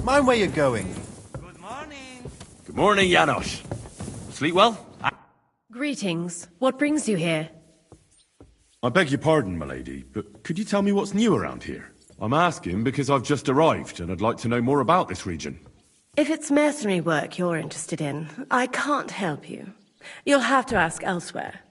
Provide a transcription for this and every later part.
Mind where you're going. Good morning. Good morning, Janos. Sleep well? Greetings. What brings you here? I beg your pardon, milady, but could you tell me what's new around here? I'm asking because I've just arrived, and I'd like to know more about this region. If it's mercenary work you're interested in, I can't help you. You'll have to ask elsewhere.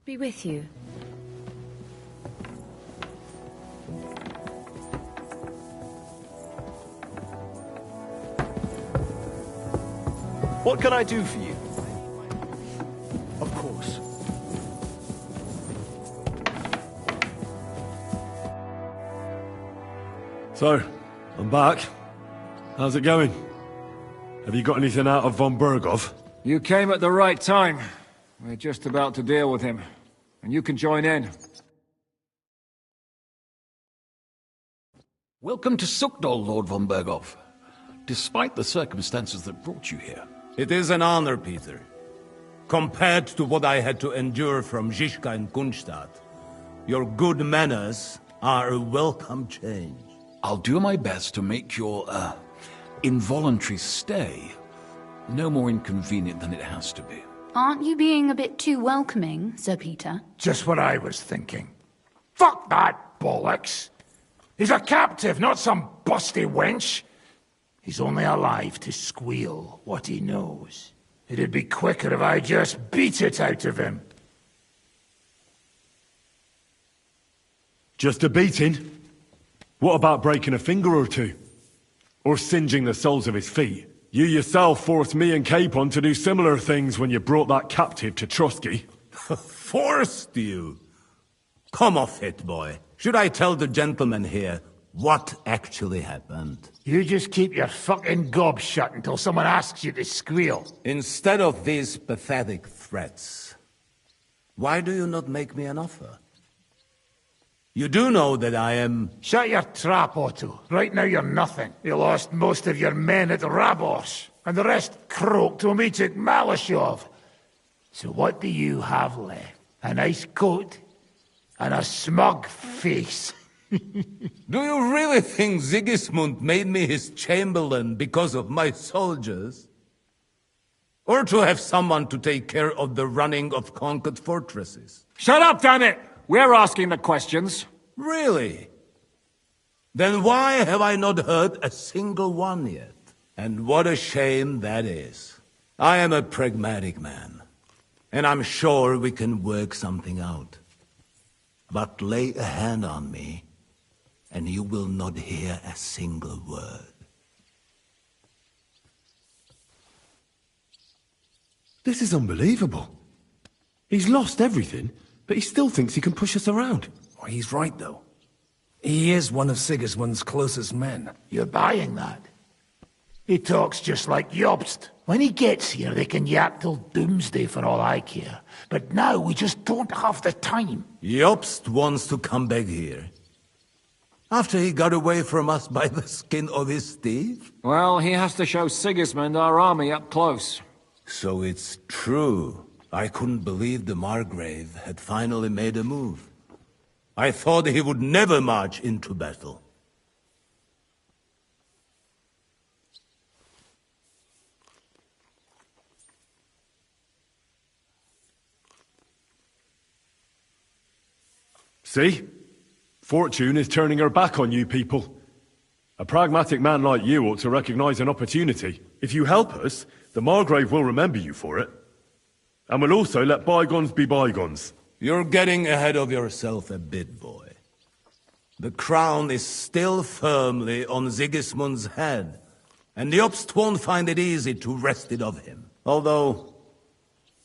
Be with you. What can I do for you? Of course. So, I'm back. How's it going? Have you got anything out of von Bergov? You came at the right time. We're just about to deal with him. And you can join in. Welcome to Sukdol, Lord von Bergov. Despite the circumstances that brought you here. It is an honor, Peter. Compared to what I had to endure from Zizka and Kunstadt, your good manners are a welcome change. I'll do my best to make your, involuntary stay no more inconvenient than it has to be. Aren't you being a bit too welcoming, Sir Peter? Just what I was thinking. Fuck that bollocks! He's a captive, not some busty wench. He's only alive to squeal what he knows. It'd be quicker if I just beat it out of him. Just a beating? What about breaking a finger or two? Or singeing the soles of his feet? You yourself forced me and Capon to do similar things when you brought that captive to Trusky. Forced you? Come off it, boy. Should I tell the gentleman here, what actually happened. You just keep your fucking gob shut until someone asks you to squeal. Instead of these pathetic threats, why do you not make me an offer? You do know that I am... Shut your trap, Otto. Right now you're nothing. You lost most of your men at Rabos, and the rest croaked when we took Malashov. So what do you have left? A nice coat and a smug face. Do you really think Sigismund made me his chamberlain because of my soldiers? Or to have someone to take care of the running of conquered fortresses? Shut up, damn it! We're asking the questions. Really? Then why have I not heard a single one yet? And what a shame that is. I am a pragmatic man, and I'm sure we can work something out. But lay a hand on me, and you will not hear a single word. This is unbelievable. He's lost everything, but he still thinks he can push us around. Oh, he's right, though. He is one of Sigismund's closest men. You're buying that? He talks just like Jobst. When he gets here, they can yap till doomsday for all I care. But now we just don't have the time. Jobst wants to come back here. After he got away from us by the skin of his teeth? Well, he has to show Sigismund our army up close. So it's true. I couldn't believe the Margrave had finally made a move. I thought he would never march into battle. See? Fortune is turning her back on you people. A pragmatic man like you ought to recognize an opportunity. If you help us, the Margrave will remember you for it. And we'll also let bygones be bygones. You're getting ahead of yourself a bit, boy. The crown is still firmly on Sigismund's head, and Jobst won't find it easy to wrest it of him. Although,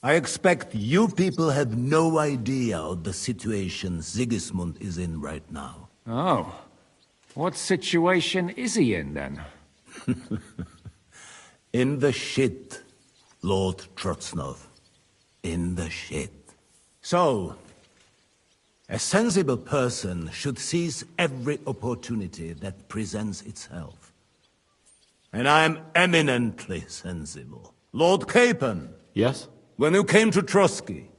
I expect you people have no idea of the situation Sigismund is in right now. Oh. What situation is he in, then? In the shit, Lord Trotsnov. In the shit. So, a sensible person should seize every opportunity that presents itself. And I am eminently sensible. Lord Capon. Yes? When you came to Trotsky,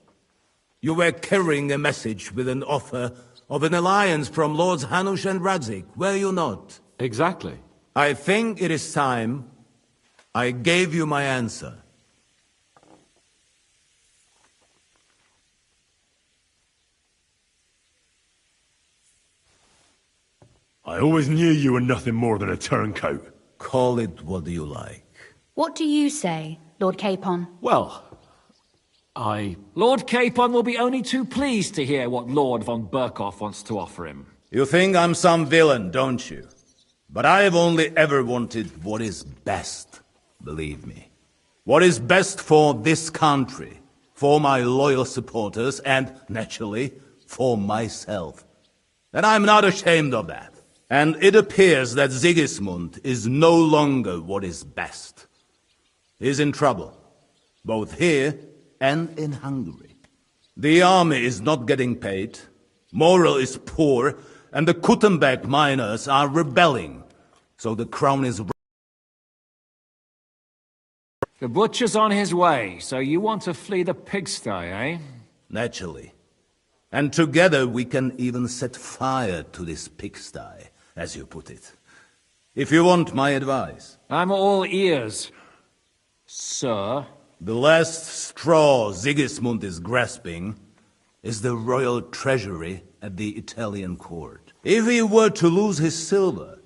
you were carrying a message with an offer of an alliance from Lords Hanush and Radzik, were you not? Exactly. I think it is time I gave you my answer. I always knew you were nothing more than a turncoat. Call it what you like. What do you say, Lord Capon? Well, Lord Capon will be only too pleased to hear what Lord von Burkhoff wants to offer him. You think I'm some villain, don't you? But I have only ever wanted what is best, believe me. What is best for this country, for my loyal supporters, and, naturally, for myself. And I'm not ashamed of that. And it appears that Sigismund is no longer what is best. He's in trouble, both here and in Hungary. The army is not getting paid, morale is poor, and the Kuttenberg miners are rebelling. So the crown is... The butcher's on his way, so you want to flee the pigsty, eh? Naturally. And together we can even set fire to this pigsty, as you put it. If you want my advice. I'm all ears, sir. The last straw Sigismund is grasping is the royal treasury at the Italian court. If he were to lose his silver,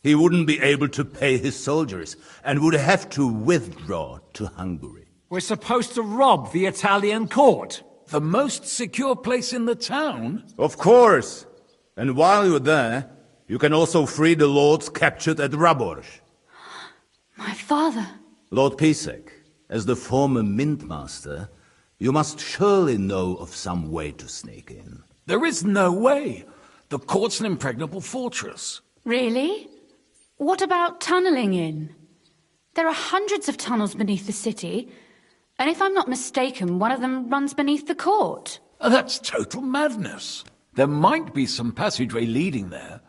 he wouldn't be able to pay his soldiers and would have to withdraw to Hungary. We're supposed to rob the Italian court. the most secure place in the town? Of course. And while you're there, you can also free the lords captured at Raborj. My father. Lord Pisek, as the former mintmaster, you must surely know of some way to sneak in. There is no way. The court's an impregnable fortress. Really? What about tunneling in? There are hundreds of tunnels beneath the city, and if I'm not mistaken, one of them runs beneath the court. That's total madness. There might be some passageway leading there,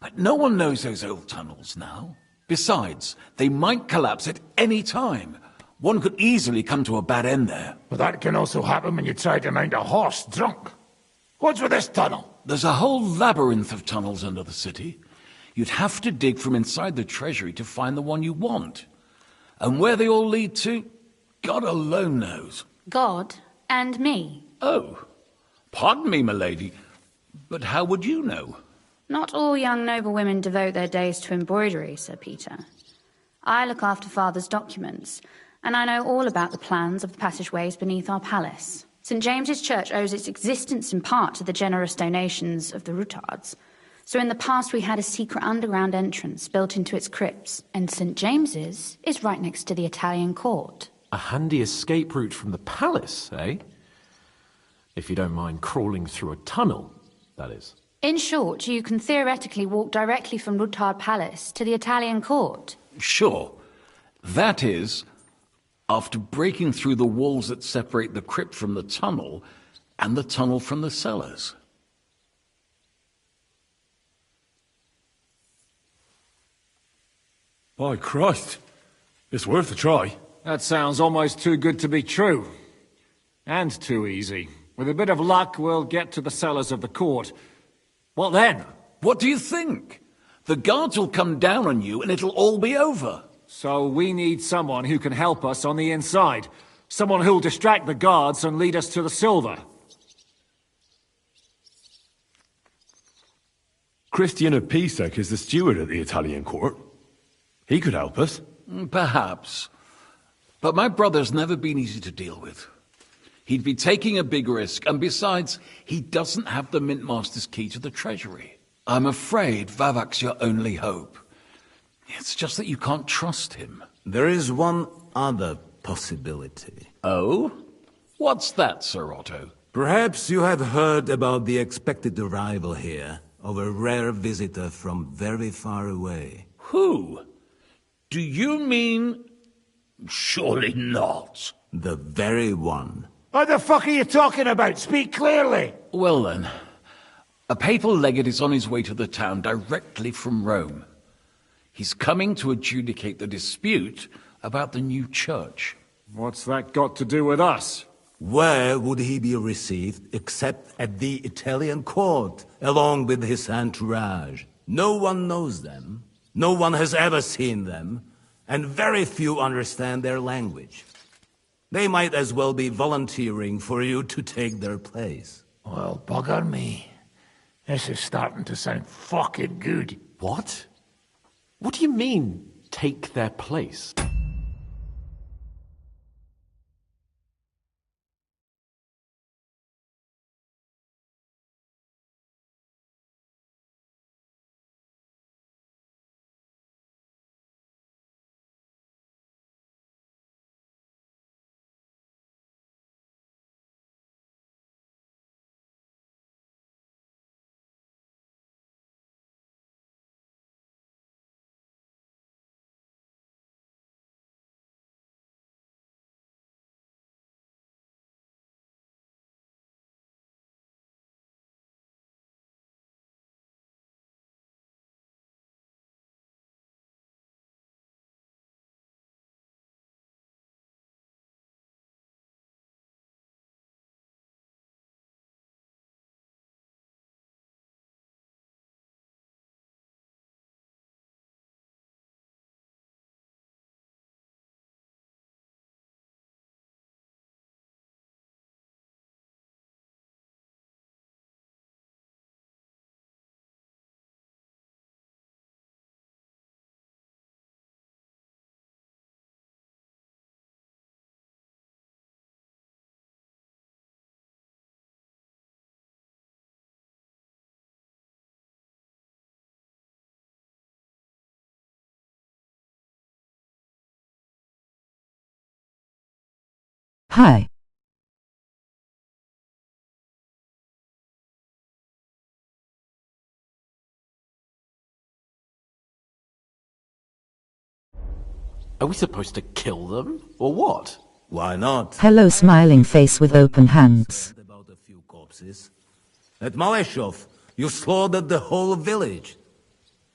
but no one knows those old tunnels now. Besides, they might collapse at any time. One could easily come to a bad end there. But that can also happen when you try to mount a horse drunk. What's with this tunnel? There's a whole labyrinth of tunnels under the city. You'd have to dig from inside the treasury to find the one you want. And where they all lead to, God alone knows. God and me. Oh, pardon me, milady, but how would you know? Not all young noblewomen devote their days to embroidery, Sir Peter. I look after Father's documents, and I know all about the plans of the passageways beneath our palace. St. James's Church owes its existence in part to the generous donations of the Routards. So in the past we had a secret underground entrance built into its crypts, and St. James's is right next to the Italian court. A handy escape route from the palace, eh? If you don't mind crawling through a tunnel, that is. In short, you can theoretically walk directly from Routard Palace to the Italian court. Sure. That is, after breaking through the walls that separate the crypt from the tunnel, and the tunnel from the cellars. By Christ. It's worth a try. That sounds almost too good to be true. And too easy. With a bit of luck, we'll get to the cellars of the court. What then? What do you think? The guards will come down on you and it'll all be over. So we need someone who can help us on the inside. Someone who'll distract the guards and lead us to the silver. Christian of Pisek is the steward at the Italian court. He could help us. Perhaps. But my brother's never been easy to deal with. He'd be taking a big risk, and besides, he doesn't have the Mint Master's key to the treasury. I'm afraid Vavak's your only hope. It's just that you can't trust him. There is one other possibility. Oh? What's that, Sir Otto? Perhaps you have heard about the expected arrival here of a rare visitor from very far away. Who? Do you mean... Surely not. The very one. What the fuck are you talking about? Speak clearly. Well then, a papal legate is on his way to the town directly from Rome. He's coming to adjudicate the dispute about the new church. What's that got to do with us? Where would he be received except at the Italian court, along with his entourage? No one knows them, no one has ever seen them, and very few understand their language. They might as well be volunteering for you to take their place. Well, bugger me. This is starting to sound fucking good. What? What do you mean, take their place? Hi. Are we supposed to kill them, or what? Why not? Hello, smiling face with open hands. About a few corpses. At Maleshov, you slaughtered the whole village.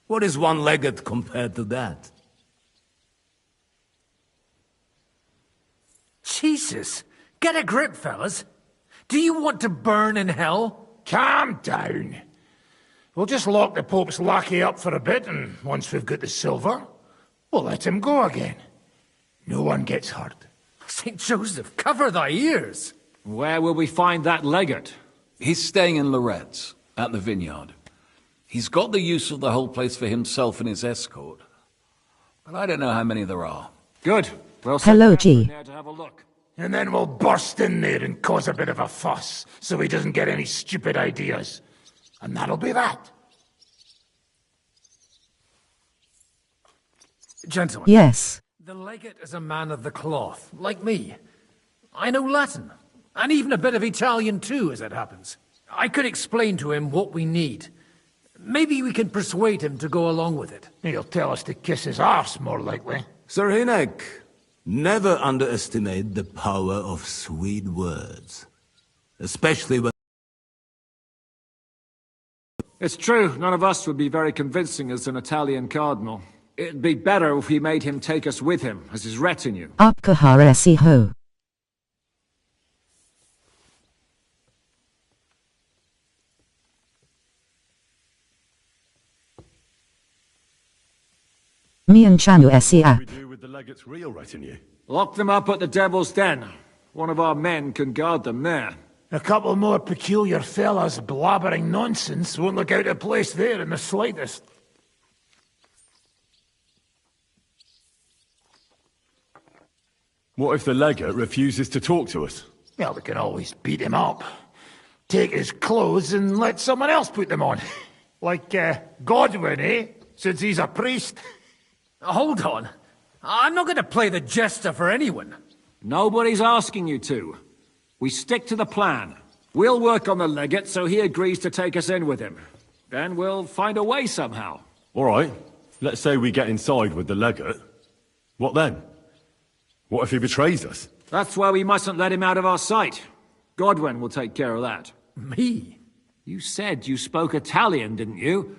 What is one legate compared to that? Jesus! Get a grip, fellas. Do you want to burn in hell? Calm down. We'll just lock the Pope's lackey up for a bit, and once we've got the silver, we'll let him go again. No one gets hurt. St. Joseph, cover thy ears! Where will we find that legate? He's staying in Loretz, at the vineyard. He's got the use of the whole place for himself and his escort. But I don't know how many there are. Good. Well, Hello, G. to have a look. And then we'll burst in there and cause a bit of a fuss, so he doesn't get any stupid ideas. And that'll be that. Gentlemen. Yes. The legate is a man of the cloth, like me. I know Latin, and even a bit of Italian too, as it happens. I could explain to him what we need. Maybe we can persuade him to go along with it. He'll tell us to kiss his arse, more likely. Sir Hinek, never underestimate the power of sweet words. Especially when... It's true, none of us would be very convincing as an Italian cardinal. It'd be better if we made him take us with him, as his retinue. Apkahar esi ho. Mian chanu esi What ap. do we do with the legate's real retinue? Lock them up at the Devil's Den. One of our men can guard them there. A couple more peculiar fellas blabbering nonsense won't look out of place there in the slightest. What if the legate refuses to talk to us? Well, we can always beat him up. Take his clothes and let someone else put them on. Like, Godwin, eh? Since he's a priest. Hold on. I'm not going to play the jester for anyone. Nobody's asking you to. We stick to the plan. We'll work on the legate so he agrees to take us in with him. Then we'll find a way somehow. All right. Let's say we get inside with the legate. What then? What if he betrays us? That's why we mustn't let him out of our sight. Godwin will take care of that. Me? You said you spoke Italian, didn't you?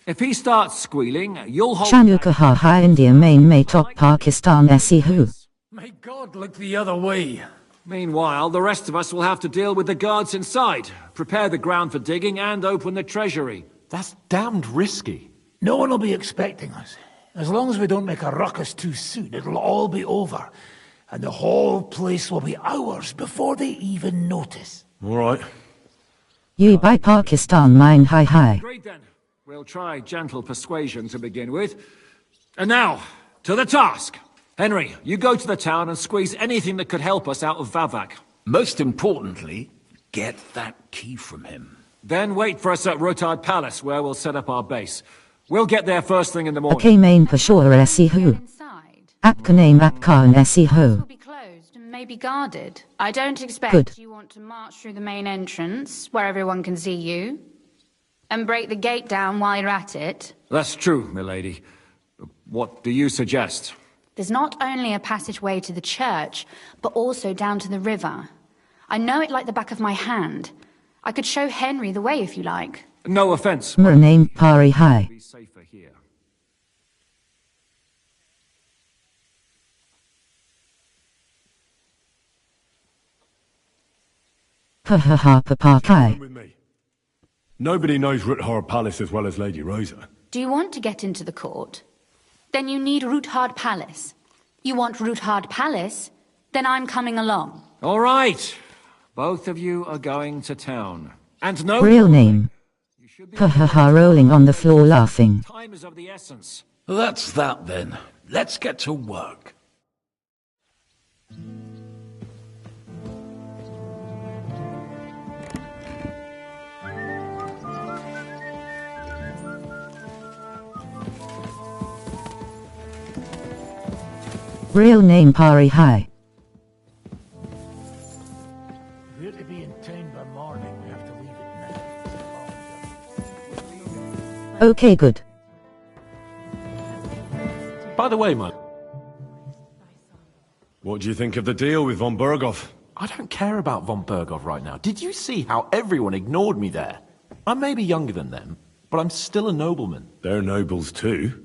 If he starts squealing, you'll hold... Chanu kahar ha India main may top Pakistan esi ho. May God look the other way. Meanwhile, the rest of us will have to deal with the guards inside, prepare the ground for digging, and open the treasury. That's damned risky. No one will be expecting us. As long as we don't make a ruckus too soon, it'll all be over. And the whole place will be ours before they even notice. All right. You by Pakistan mine hi hi. Agreed then. We'll try gentle persuasion to begin with. And now, to the task. Henry, you go to the town and squeeze anything that could help us out of Vavak. Most importantly, get that key from him. Then wait for us at Rotard Palace, where we'll set up our base. We'll get there first thing in the morning. Okay main pashora esi ho. Inside. Apka name apkan esi ho. Will be closed and may be guarded. I don't expect Good. you want to march through the main entrance, where everyone can see you, and break the gate down while you're at it. That's true, milady. What do you suggest? There's not only a passageway to the church, but also down to the river. I know it like the back of my hand. I could show Henry the way if you like. No offense. Mer name pari hi. Be safer here. Ha ha ha papakai. Come with me. Nobody knows Ruthard Palace as well as Lady Rosa. Do you want to get into the court? Then you need Ruthard Palace. You want Ruthard Palace? Then I'm coming along. All right. Both of you are going to town. And no... Real name. Ha ha ha rolling on the floor laughing. Time is of the essence. That's that then. Let's get to work. Real name pari hi. We're to be in town by morning. We have to leave it now. Okay good. By the way, man, What do you think of the deal with von Berghoff? I don't care about von Berghoff right now. Did you see how everyone ignored me there? I may be younger than them, but I'm still a nobleman. They're nobles too.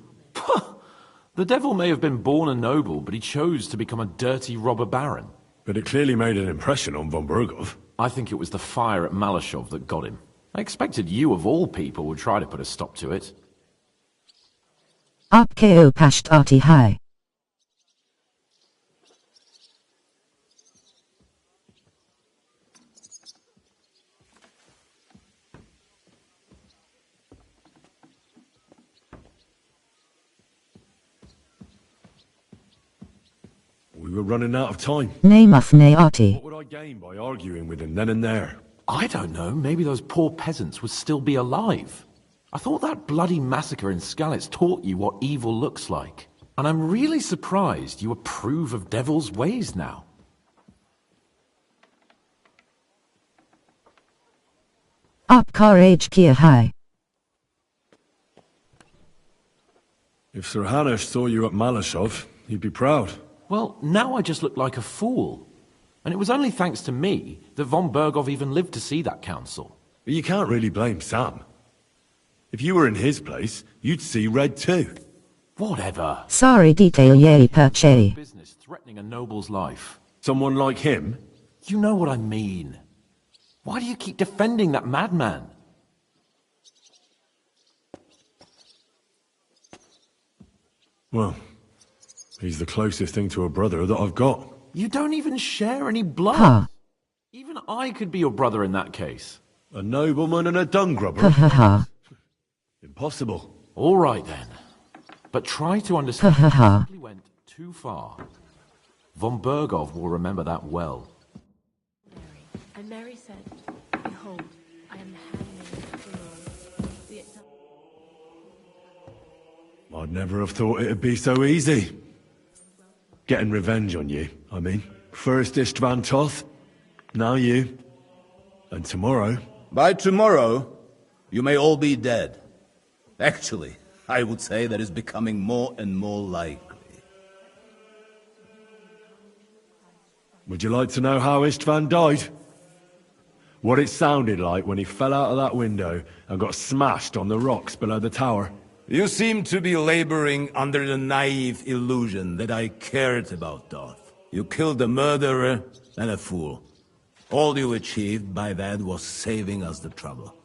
The devil may have been born a noble, but he chose to become a dirty robber baron. But it clearly made an impression on von Berghoff. I think it was the fire at Malashov that got him. I expected you, of all people, would try to put a stop to it. Up ko pashtati hai. We were running out of time. Nemafneati. What would I gain by arguing with him then and there? I don't know, maybe those poor peasants would still be alive. I thought that bloody massacre in Skalitz taught you what evil looks like. And I'm really surprised you approve of devil's ways now. Up courage kia hai. If Sir Hanush saw you at Malashov, he'd be proud. Well, now I just look like a fool. And it was only thanks to me that von Berghoff even lived to see that council. But you can't really blame Sam. If you were in his place, you'd see red too. Whatever. Sorry detail ye perche. Business threatening a noble's life. Someone like him? You know what I mean. Why do you keep defending that madman? Well, he's the closest thing to a brother that I've got. You don't even share any blood. Ha. Even I could be your brother in that case. A nobleman and a dung grubber? Ha ha ha. Impossible. All right then. But try to understand. Ha ha ha. You went too far. Von Berghoff will remember that well. And Mary said, Behold, I am the handmaid of the Lord. I'd never have thought it'd be so easy. Getting revenge on you, I mean. First Istvan Toth, now you. And tomorrow... By tomorrow, you may all be dead. Actually, I would say that is becoming more and more likely. Would you like to know how Istvan died? What it sounded like when he fell out of that window and got smashed on the rocks below the tower? You seem to be laboring under the naive illusion that I cared about Darth. You killed a murderer and a fool. All you achieved by that was saving us the trouble.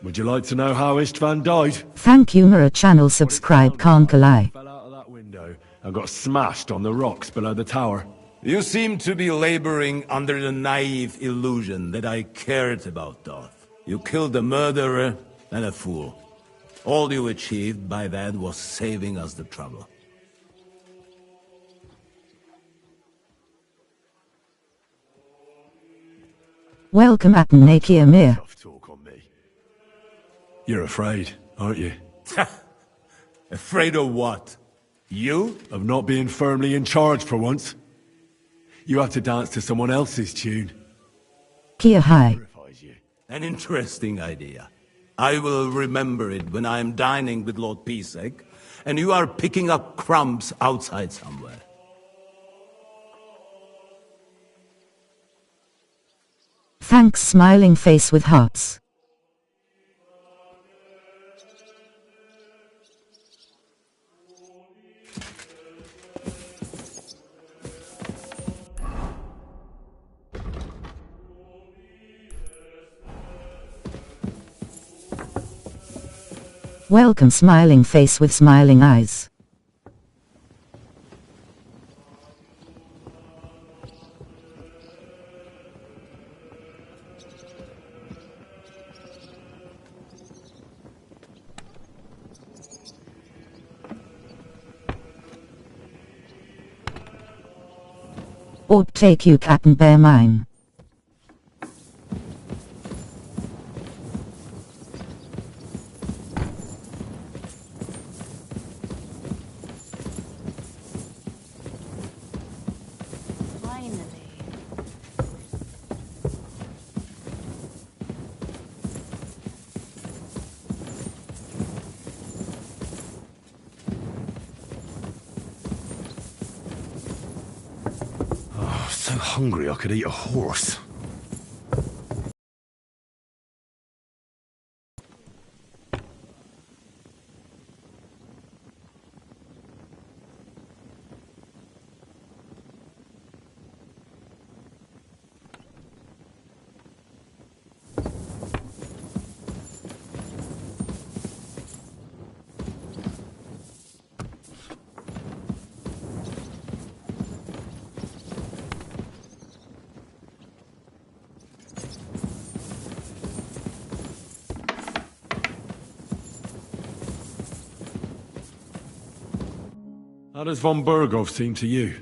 Would you like to know how Istvan died? Thank you Mura channel subscribe Kankalai. Fell out of that window and got smashed on the rocks below the tower. You seem to be laboring under the naive illusion that I cared about Darth. You killed a murderer and a fool. All you achieved by that was saving us the trouble. Welcome at Nakia Mir. Tough talk on me. You're afraid, aren't you? Afraid of what? You? Of not being firmly in charge for once. You have to dance to someone else's tune. Kia hai. Terrifies you. An interesting idea. I will remember it when I am dining with Lord Pisek, and you are picking up crumbs outside somewhere. Thanks smiling face with hearts. Welcome smiling face with smiling eyes. Or take you cat and bear mine. hungry I could eat a horse. How does von Bergov seem to you?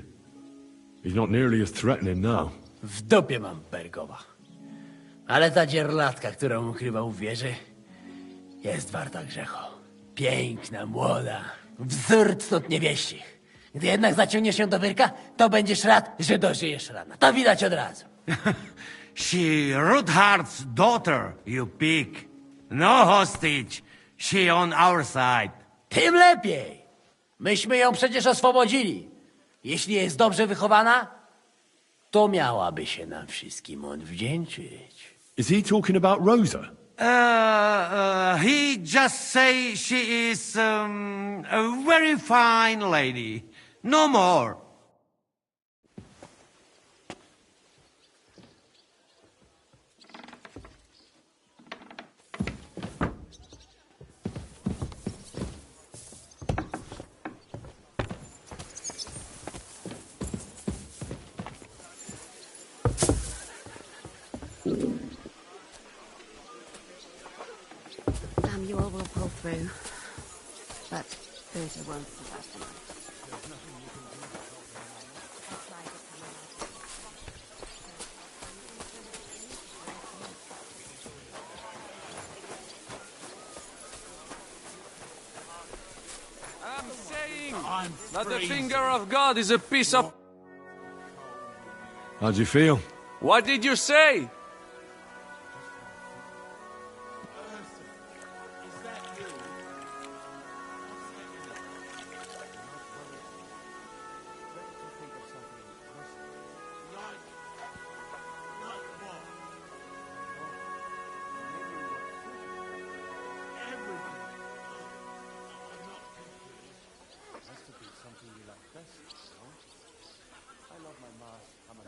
He's not nearly as threatening now. W dupie mam Bergowa. Ale ta dzierlatka, którą ukrywał w wieży, jest warta grzechu. Piękna, młoda, wzór cnót niewieścich. Gdy jednak zaciągniesz się do wyrka, to będziesz rad, że dożyjesz rana. To widać od razu. She Ruthard's daughter, you pig. No hostage. She on our side. Tym lepiej. Myśmy ją przecież oswobodzili. Jeśli jest dobrze wychowana, to miałaby się nam wszystkim odwdzięczyć. Is he talking about Rosa? He just say she is a very fine lady. No more. Samuel will pull through, but Berta won't survive tonight. I'm saying that the finger of God is a piece of... How'd you feel? What did you say?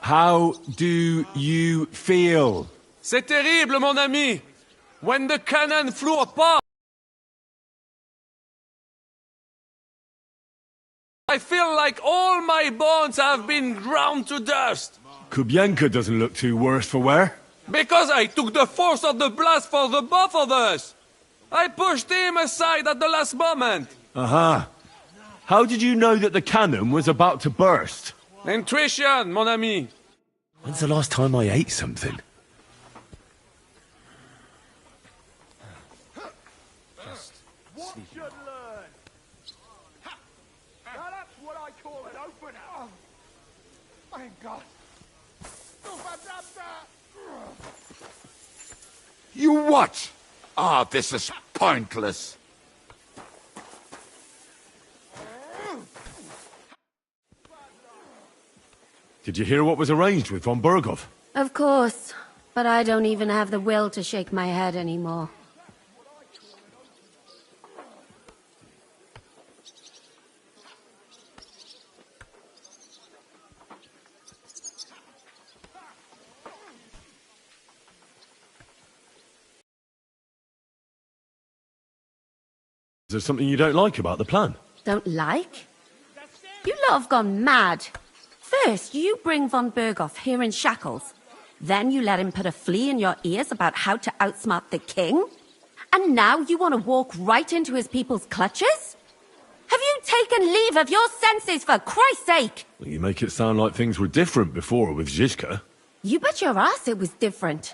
How do you feel? C'est terrible, mon ami! When the cannon flew apart, I feel like all my bones have been ground to dust. Kubienka doesn't look too worse for wear. Because I took the force of the blast for the both of us. I pushed him aside at the last moment. Aha. How did you know that the cannon was about to burst? Intuition, mon ami. When's the last time I ate something? What should learn? Now that's what I call an opener. Oh, my God. You what? Ah, this is pointless. Did you hear what was arranged with von Bergov? Of course, but I don't even have the will to shake my head anymore. Is there something you don't like about the plan? Don't like? You lot have gone mad. First, you bring von Berghoff here in shackles. Then you let him put a flea in your ears about how to outsmart the king? And now you want to walk right into his people's clutches? Have you taken leave of your senses, for Christ's sake? Well, you make it sound like things were different before with Zizka. You bet your ass it was different.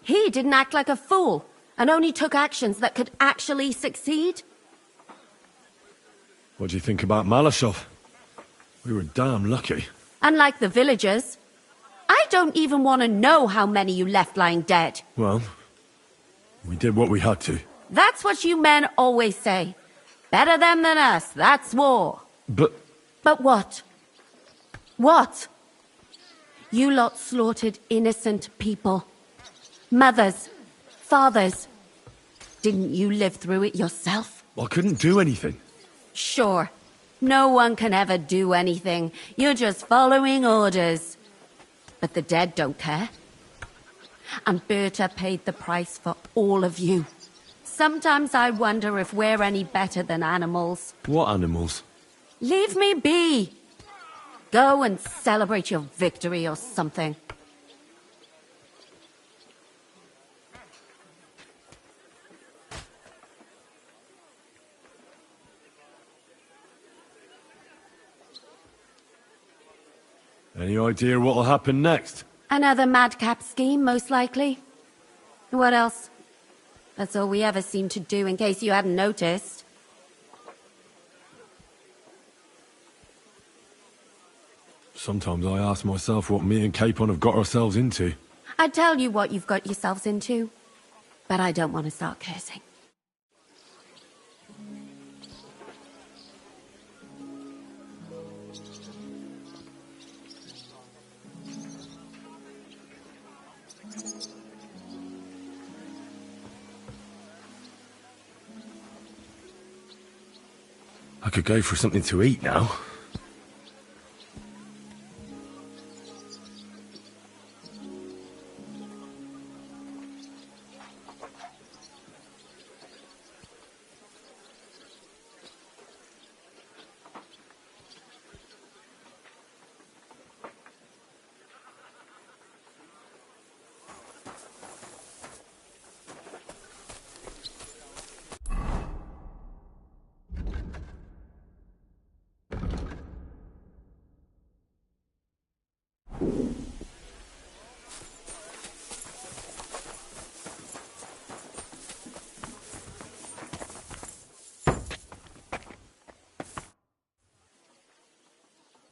He didn't act like a fool, and only took actions that could actually succeed. What do you think about Malashov? We were damn lucky. Unlike the villagers, I don't even want to know how many you left lying dead. Well, we did what we had to. That's what you men always say. Better them than us, that's war. But what? What? You lot slaughtered innocent people. Mothers, fathers. Didn't you live through it yourself? I couldn't do anything. Sure. No one can ever do anything. You're just following orders. But the dead don't care. And Berta paid the price for all of you. Sometimes I wonder if we're any better than animals. What animals? Leave me be. Go and celebrate your victory or something. Any idea what'll happen next? Another madcap scheme, most likely. What else? That's all we ever seem to do, in case you hadn't noticed. Sometimes I ask myself what me and Capon have got ourselves into. I tell you what you've got yourselves into, but I don't want to start cursing. I could go for something to eat now.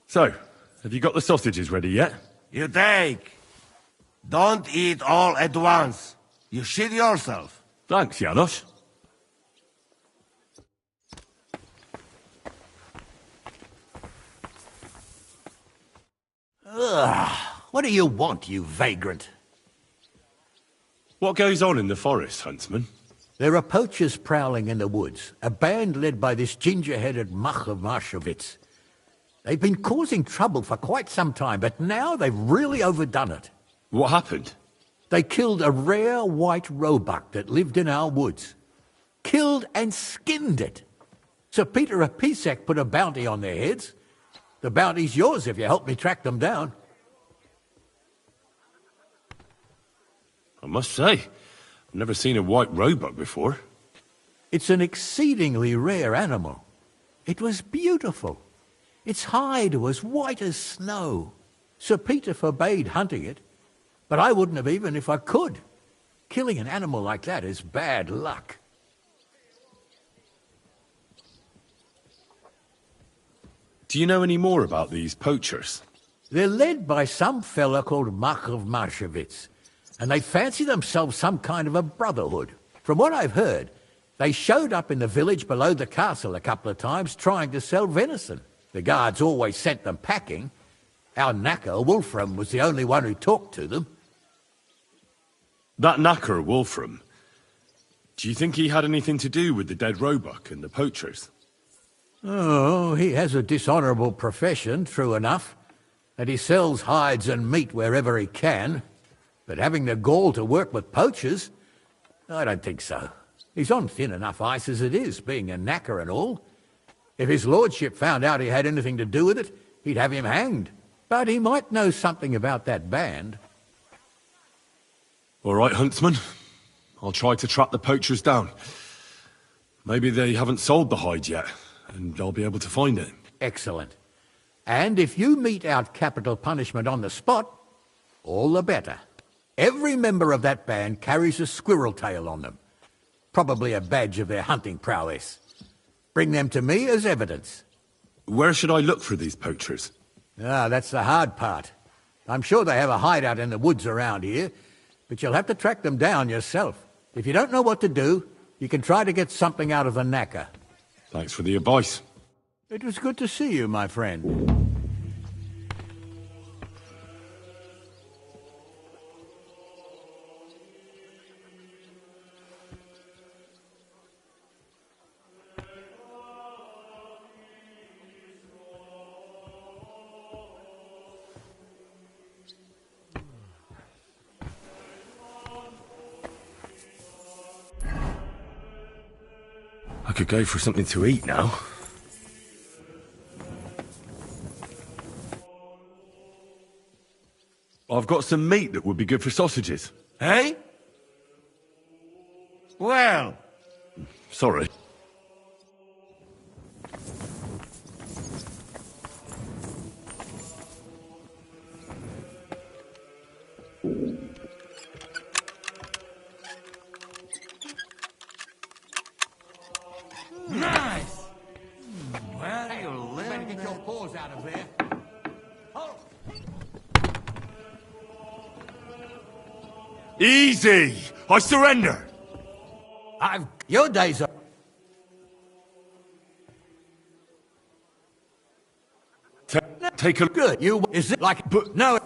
So, have you got the sausages ready yet? You take. Don't eat all at once. You shit yourself. Thanks, Janos. Ugh, what do you want, you vagrant? What goes on in the forest, Huntsman? There are poachers prowling in the woods, a band led by this ginger-headed muck of Marshowitz. They've been causing trouble for quite some time, but now they've really overdone it. What happened? They killed a rare white roebuck that lived in our woods. Killed and skinned it. Sir Peter of Pisek put a bounty on their heads. The bounty's yours if you help me track them down. I must say, I've never seen a white roebuck before. It's an exceedingly rare animal. It was beautiful. Its hide was white as snow. Sir Peter forbade hunting it, but I wouldn't have even if I could. Killing an animal like that is bad luck. Do you know any more about these poachers? They're led by some fella called Mark of Marshowitz, and they fancy themselves some kind of a brotherhood. From what I've heard, they showed up in the village below the castle a couple of times trying to sell venison. The guards always sent them packing. Our knacker, Wolfram, was the only one who talked to them. That knacker, Wolfram, do you think he had anything to do with the dead roebuck and the poachers? Oh, he has a dishonourable profession, true enough, and he sells hides and meat wherever he can. But having the gall to work with poachers, I don't think so. He's on thin enough ice as it is, being a knacker and all. If his lordship found out he had anything to do with it, he'd have him hanged. But he might know something about that band. All right, Huntsman. I'll try to track the poachers down. Maybe they haven't sold the hide yet, and I'll be able to find it. Excellent. And if you mete out capital punishment on the spot, all the better. Every member of that band carries a squirrel tail on them. Probably a badge of their hunting prowess. Bring them to me as evidence. Where should I look for these poachers? Ah, that's the hard part. I'm sure they have a hideout in the woods around here, but you'll have to track them down yourself. If you don't know what to do, you can try to get something out of the knacker. Thanks for the advice. It was good to see you, my friend. could go for something to eat now. I've got some meat that would be good for sausages. Hey? Well... Sorry. Nice! Where do you live? Better get your paws out of there. Easy! I surrender! Your days are... Take a... Good. You... Is it like... But no...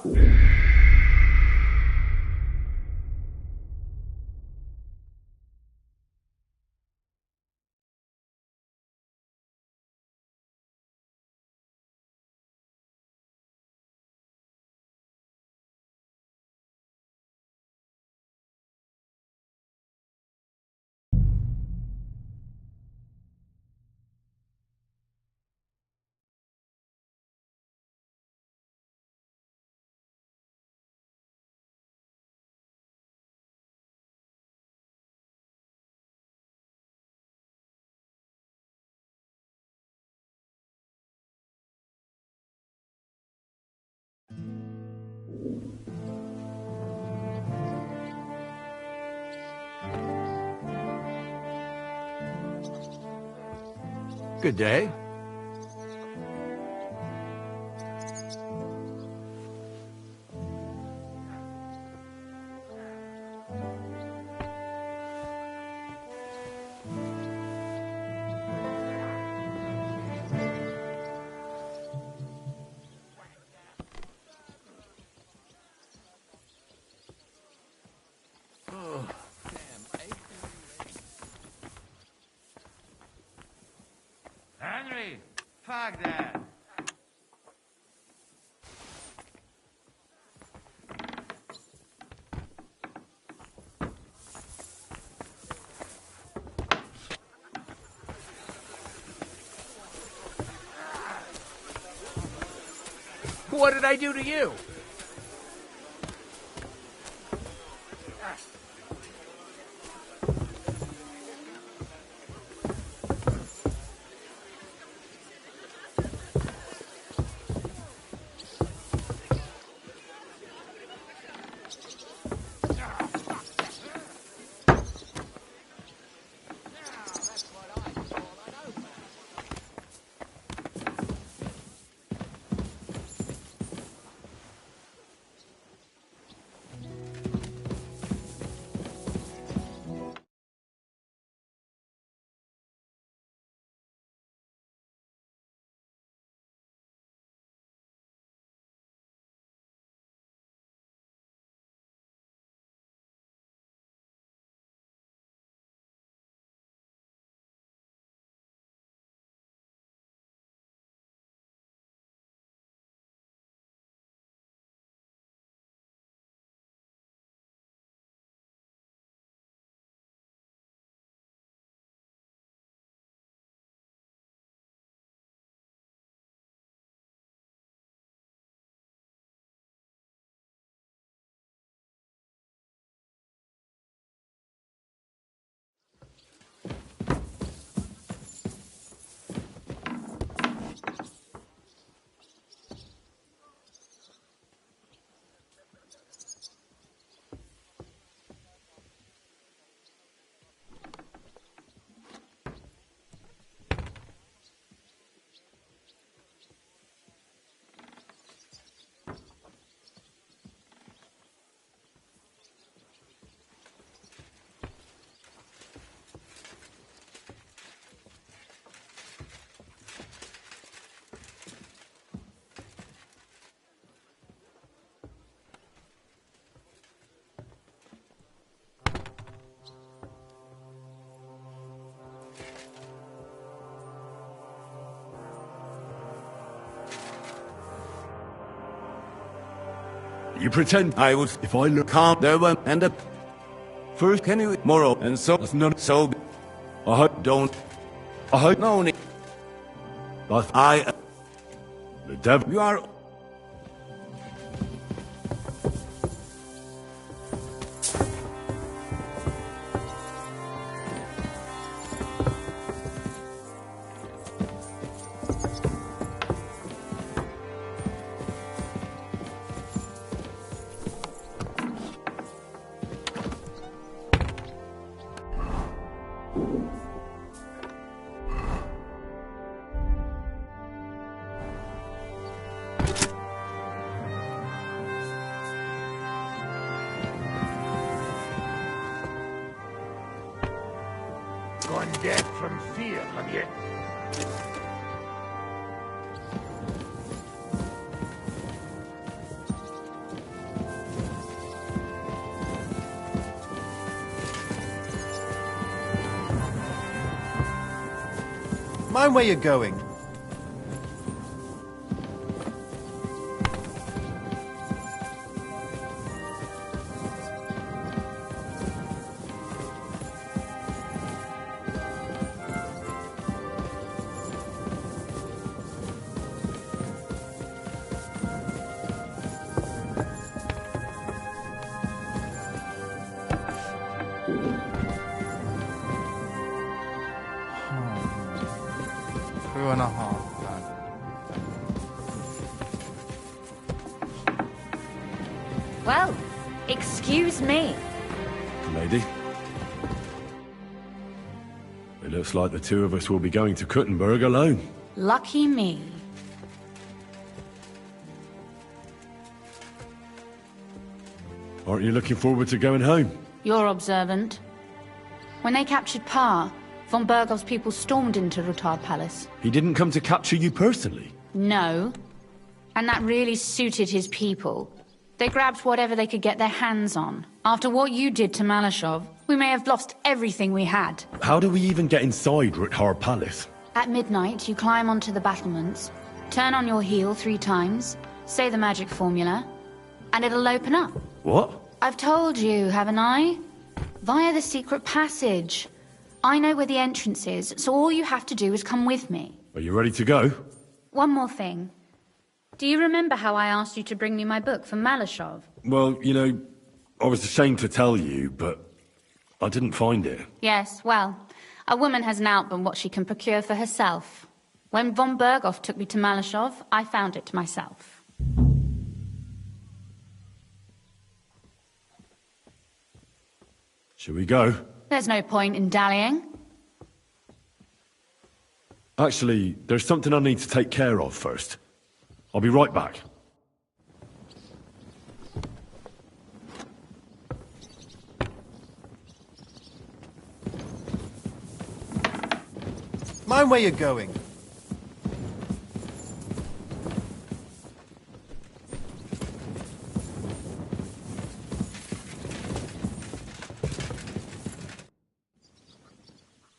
Good day. Henry! Fuck that! What did I do to you? You pretend I would if I look calm there were and up. First can you moral and so that's not so I hope don't I hope... No need. But I... the devil... You are... Gone dead from fear, have you? Mind where you're going. Well, excuse me. Lady? It looks like the two of us will be going to Kuttenberg alone. Lucky me. Aren't you looking forward to going home? You're observant. When they captured Pa, von Bergov's people stormed into Rutard Palace. He didn't come to capture you personally? No. And that really suited his people. They grabbed whatever they could get their hands on. After what you did to Malashov, we may have lost everything we had. How do we even get inside Rutard Palace? At midnight, you climb onto the battlements, turn on your heel 3 times, say the magic formula, and it'll open up. What? I've told you, haven't I? Via the secret passage. I know where the entrance is, so all you have to do is come with me. Are you ready to go? One more thing. Do you remember how I asked you to bring me my book from Malashov? Well, you know, I was ashamed to tell you, but I didn't find it. Yes, well, a woman has an album what she can procure for herself. When von Berghoff took me to Malashov, I found it myself. Shall we go? There's no point in dallying. Actually, there's something I need to take care of first. I'll be right back. Mind where you're going.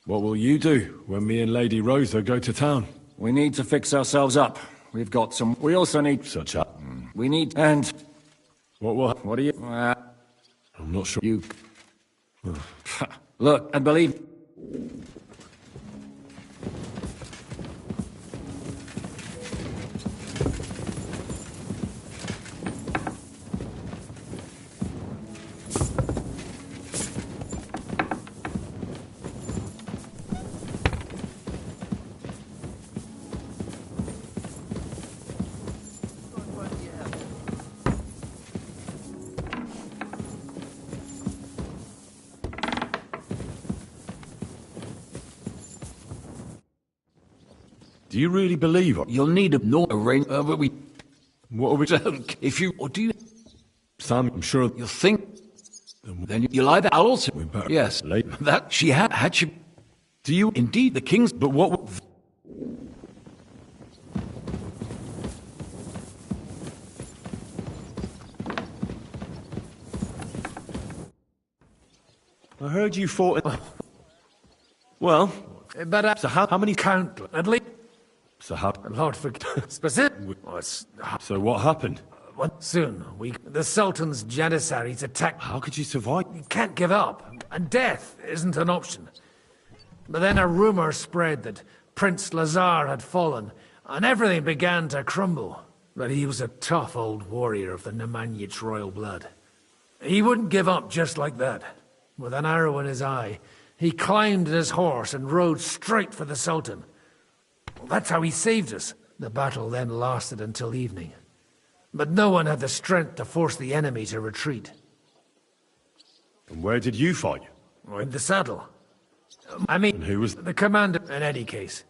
What will you do when me and Lady Rosa go to town? We need to fix ourselves up. We've got some... We also need... Such a... We need... And... What are you... I'm not sure. You... Look, and believe... Do you really believe it? You'll need a ring, but we... What are we... If you... Or do you... Sam, I'm sure... You'll think... Then you'll either... I'll also... We better... Yes. Later. That she had she... Do you... Indeed, the king's... But what... I heard you fought... Well... But so how many... Count, at least... So how... Lord for... Specific... So what happened? Soon, the Sultan's Janissaries attacked... How could you survive? You can't give up, and death isn't an option. But then a rumor spread that Prince Lazar had fallen, and everything began to crumble. But he was a tough old warrior of the Nemanyich royal blood. He wouldn't give up just like that. With an arrow in his eye, he climbed his horse and rode straight for the Sultan. Well, that's how he saved us. The battle then lasted until evening. But no one had the strength to force the enemy to retreat. And where did you fight? In the saddle. I mean, and who was the commander in any case.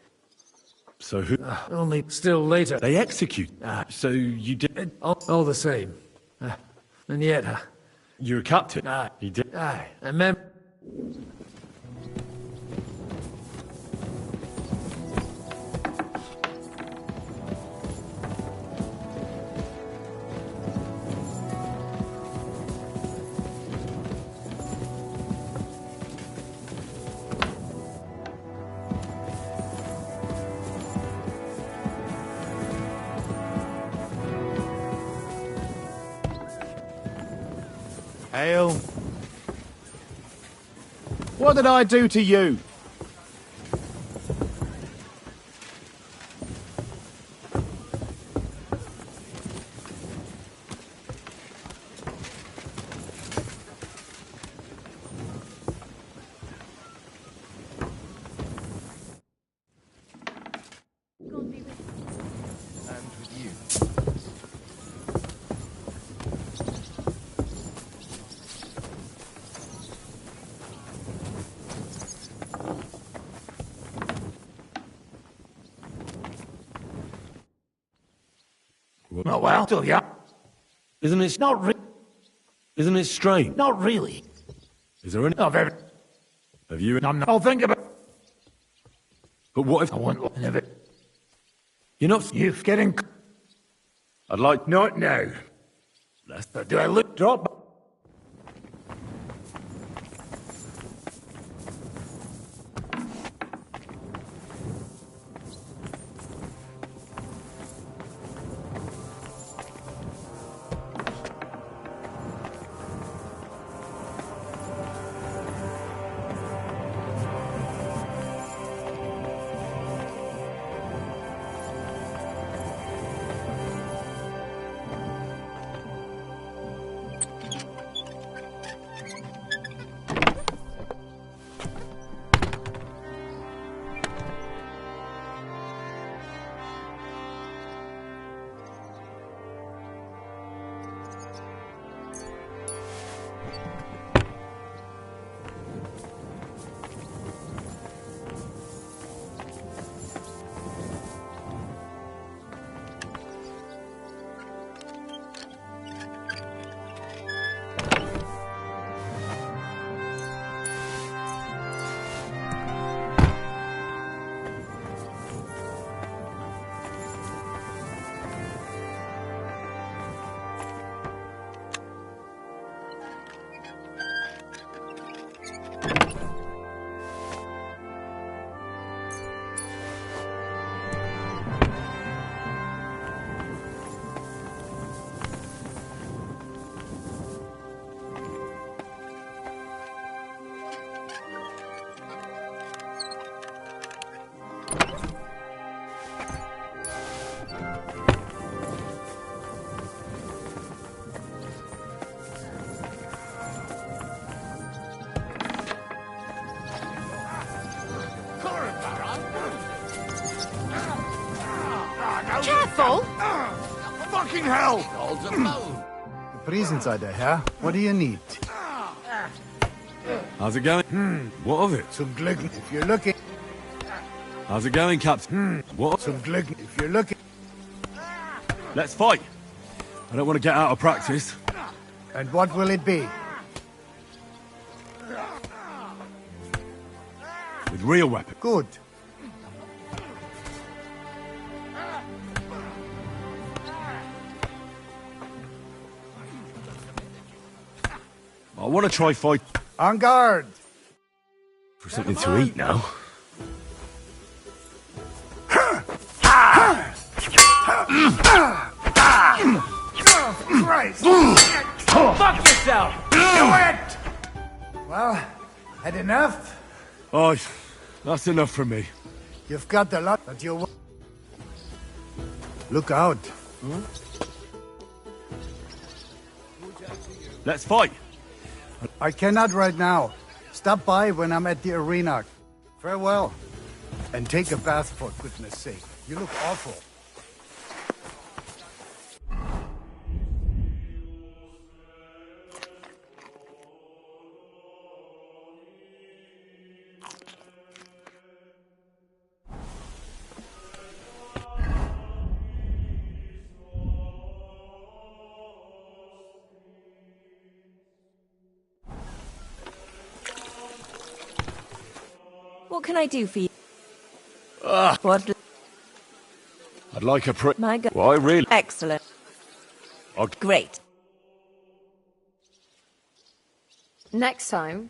So who? Only still later. They execute. So you did. All the same. And yet. You're a captain. He did. Aye. A mem. Hail. What did I do to you? Oh, well, still, yeah. Isn't it? Not really. Isn't it strange? Not really. Is there any? No, very. Have you? I'm not. I'll think about. But what if I want to it? You're not. You're getting. I'd like. Not now. Do I look drop? Careful! Fucking hell! The prison's out there, huh? What do you need? How's it going? What of it? Some gluten. If you're looking. How's it going, Captain? What? Some gluten. If you're looking. Let's fight. I don't want to get out of practice. And what will it be? With real weapons. Good. I want to try fight. On guard! For something to eat now. Christ! Fuck yourself! Do it! Well, had enough? Oh, That's enough for me. You've got the lot, but you... Look out. Let's fight. I cannot right now. Stop by when I'm at the arena. Farewell. And take a bath for goodness sake. You look awful. What can I do for you? What? I'd like a My God. Why, really? Excellent. Great. Next time,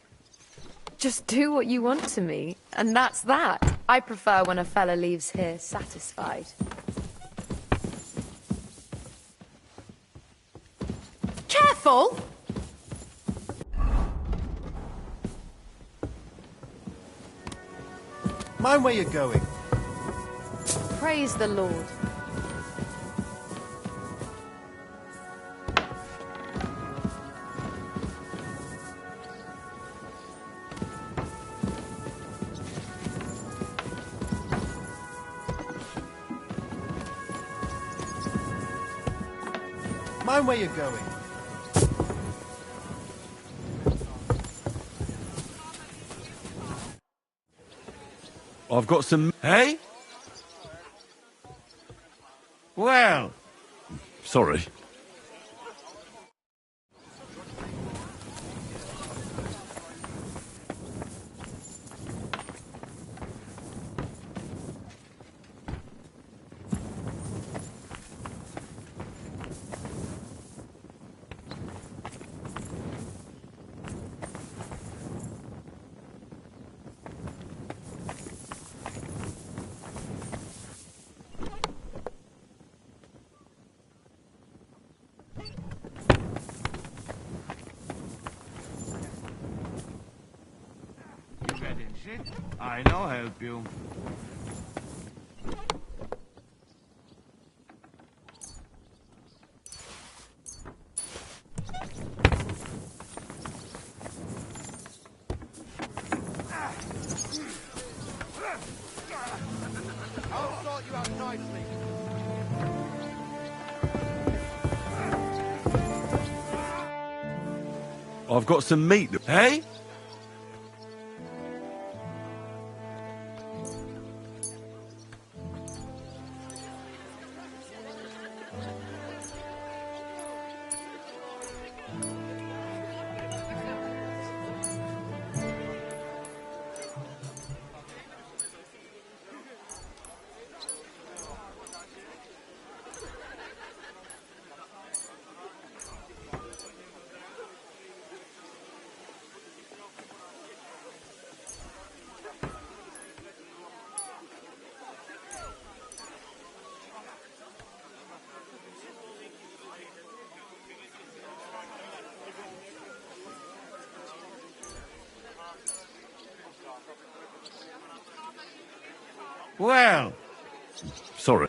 just do what you want to me, and that's that. I prefer when a fella leaves here satisfied. Careful! Mind where you're going. Praise the Lord. Mind where you're going. I've got some... Hey? Well... Sorry. I know help you. I'll sort you out nicely. I've got some meat. Hey? Well... Sorry.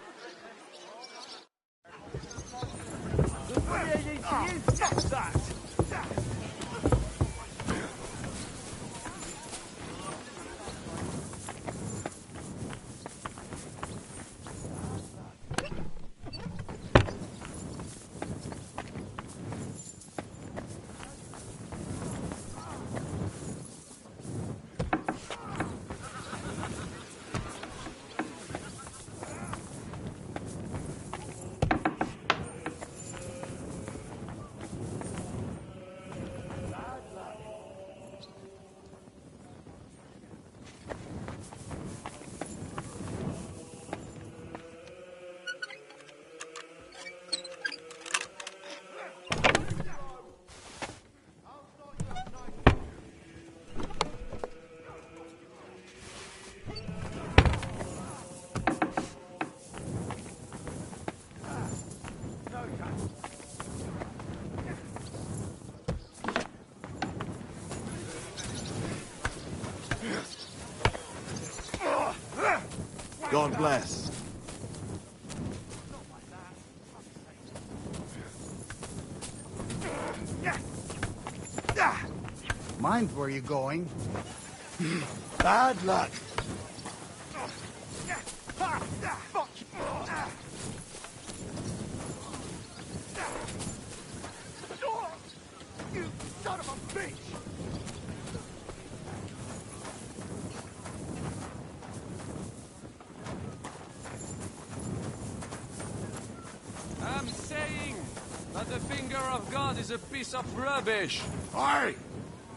God bless. Mind where you're going. Bad luck. You son of a bitch! I'm saying that the finger of God is a piece of rubbish. Aye!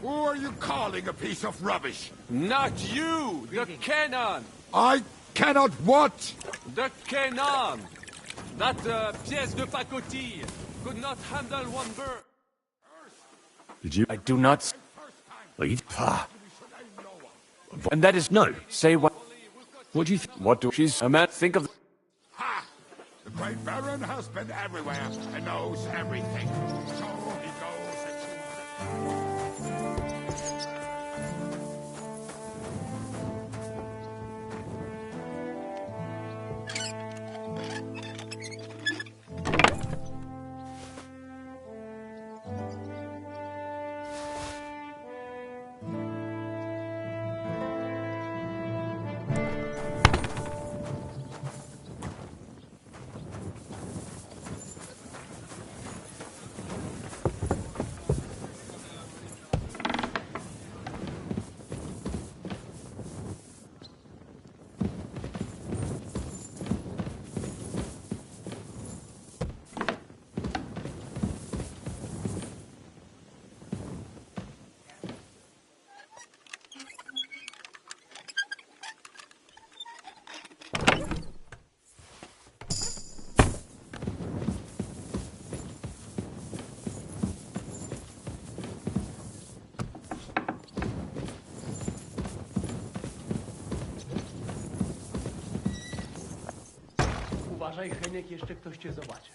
Who are you calling a piece of rubbish? Not you, the cannon. I cannot what? The cannon. That pièce de pacotille could not handle one bird. Did you? I do not... Lead? Ah. And that is no. Say what... What do you think? What do she's a man think of... Ha! The great Baron has been everywhere and knows everything. So he goes and... Uważaj, Heniek, jeszcze ktoś cię zobaczy.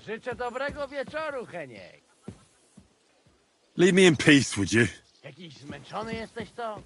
Życzę dobrego wieczoru, Heniek. Leave me in peace, would you? Jakiś zmęczony jesteś, to?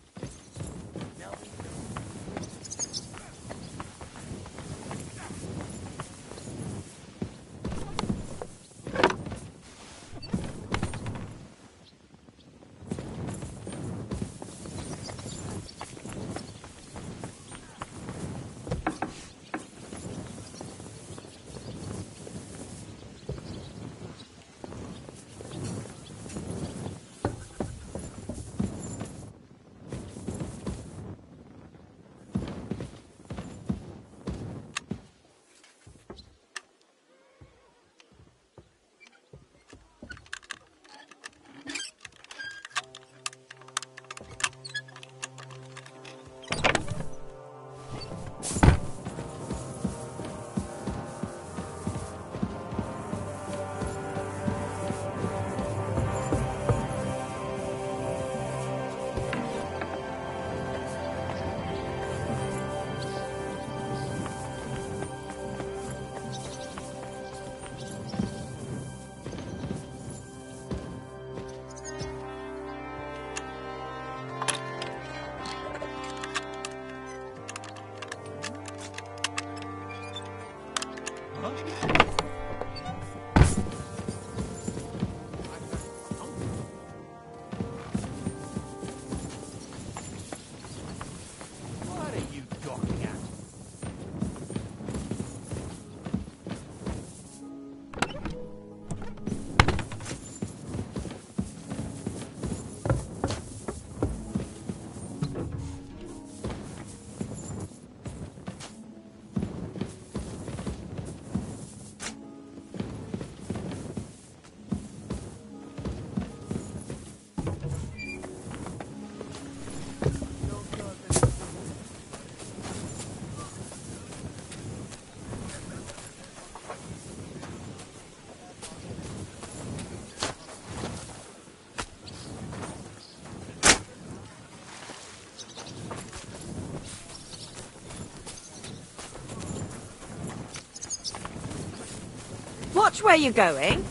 Which way you going?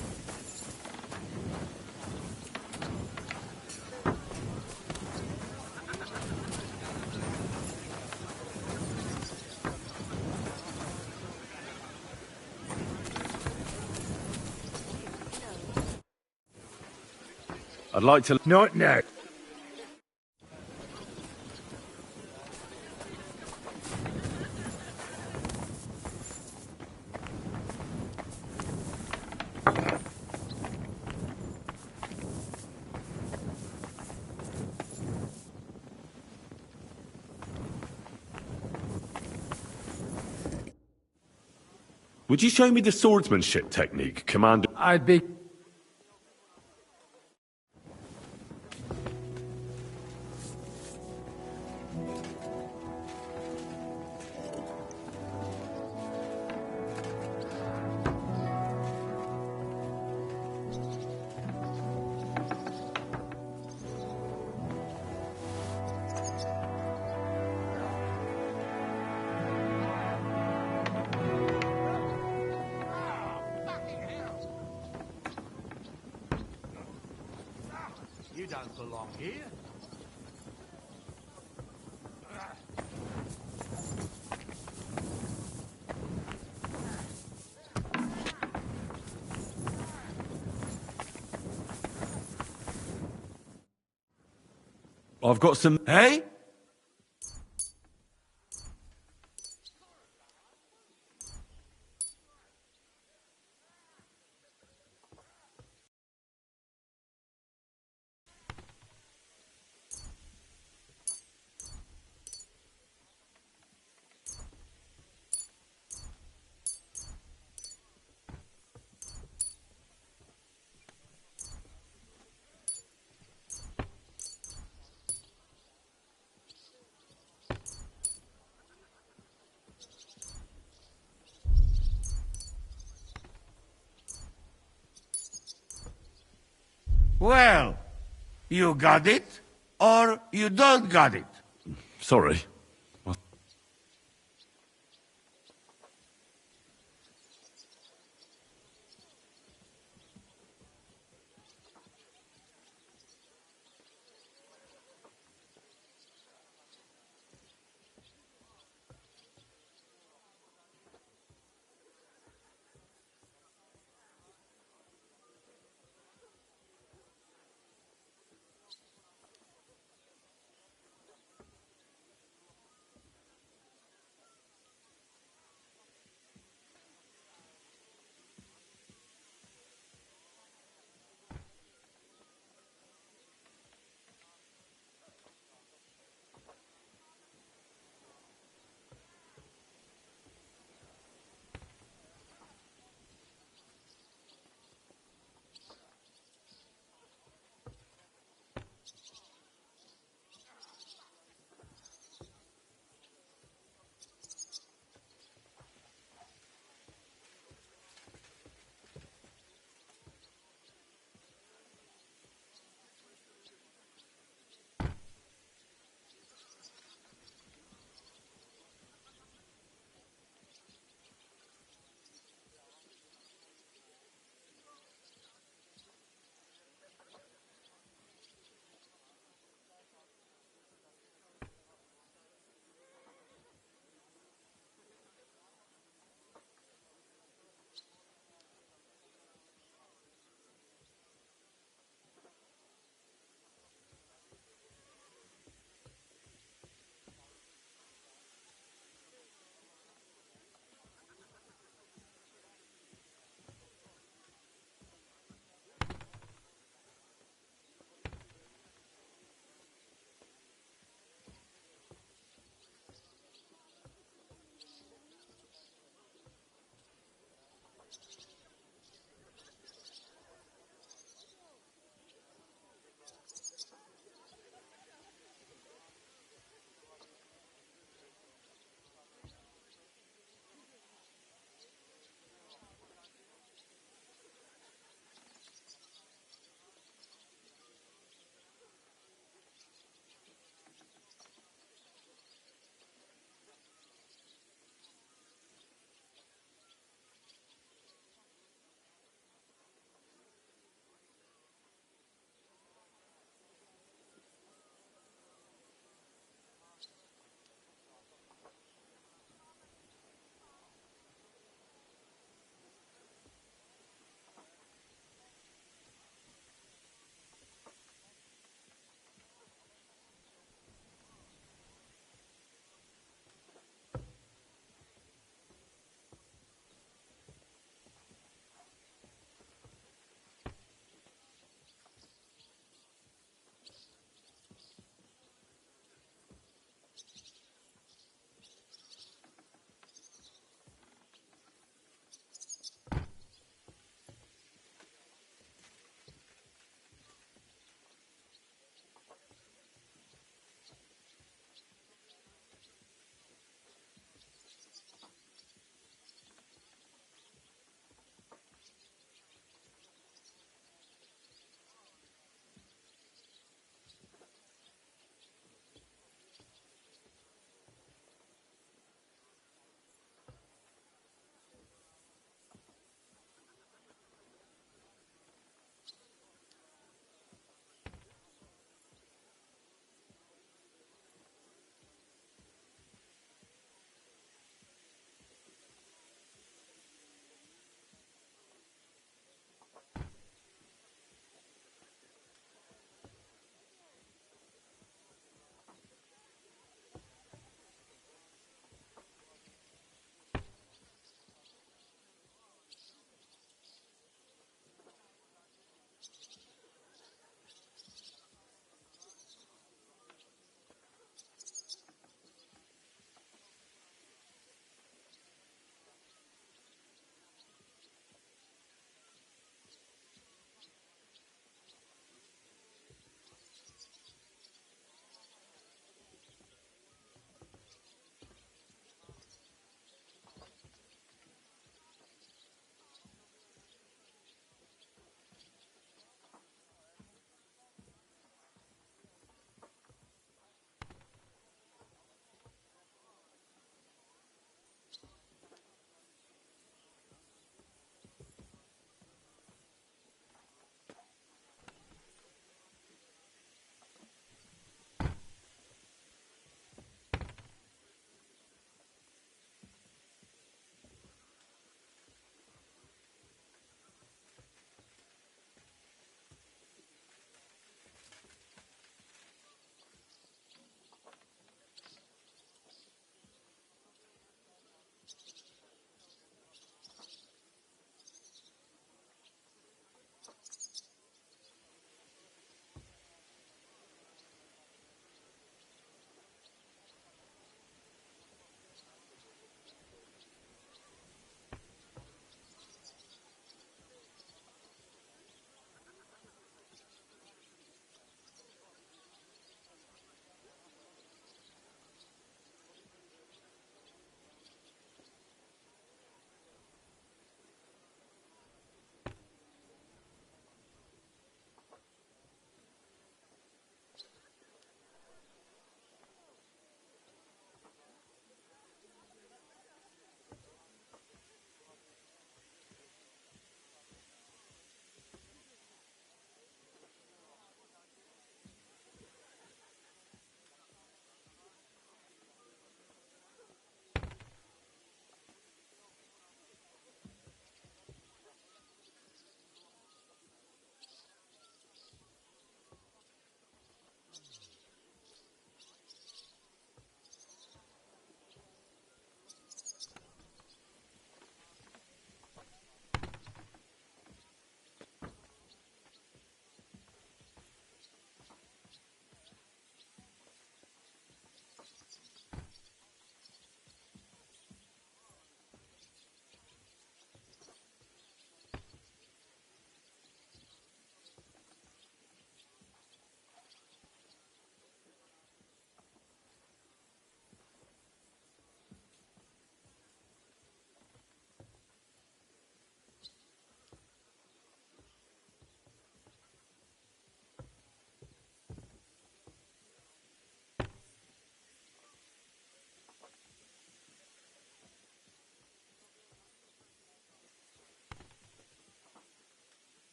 I'd like to... Not now. Would you show me the swordsmanship technique, Commander? I'd be... You don't belong here. I've got some... Hey? Well, you got it, or you don't got it. Sorry.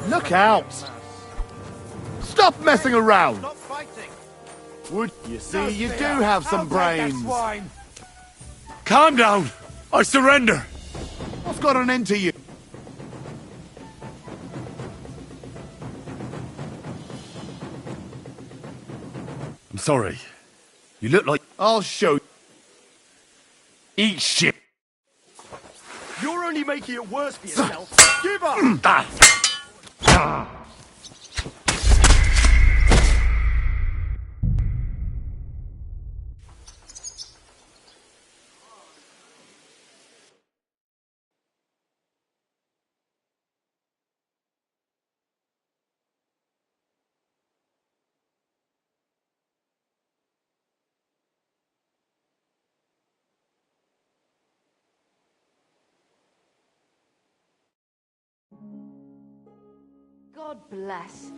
Look out! Stop messing around! Would you see you do have some brains? Calm down! I surrender! What's got an end to you? I'm sorry. You look like... I'll show you. Eat shit! You're only making it worse for yourself. Give up! God bless.